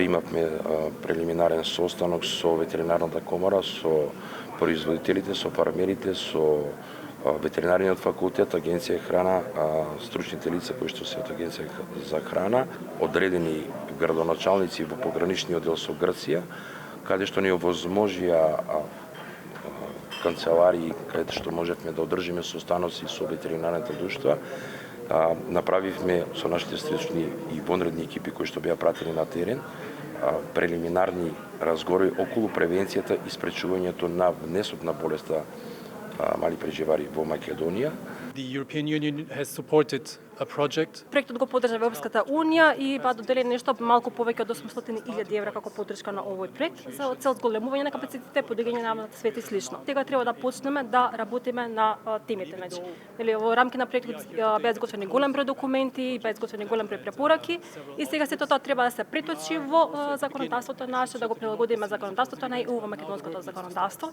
Имавме прелиминарен состанок со ветеринарната комора, со производителите, со фармерите, со ветеринарниот факултет, Агенција храна, стручните лица кои што се од Агенција за храна, одредени градоначалници во пограничниот дел со Грција, каде што ни овозможија канцеларии, каде што можевме да одржиме состаноци со ветеринарните друштва. Направивме со нашите стручни и вонредни екипи кои што беа пратени на терен прелиминарни разговори околу превенцијата и спречувањето на внесот на болеста мали преживари во Македонија. Проектот го поддржа Европската унија и ба доделени нешто малку повеќе од 800.000 евра како поддршка на овој проект за цел зголемување на капацитетите, подигање на свет и слично. Сега треба да почнеме да работиме на темите, значи. Во рамки на проектот беа изготвени голем број документи, беа изготвени голем број препораки и сега сето тоа треба да се преточи во законодавството наше, да го прилагодиме законодавството на ЕУ во македонското законодавство.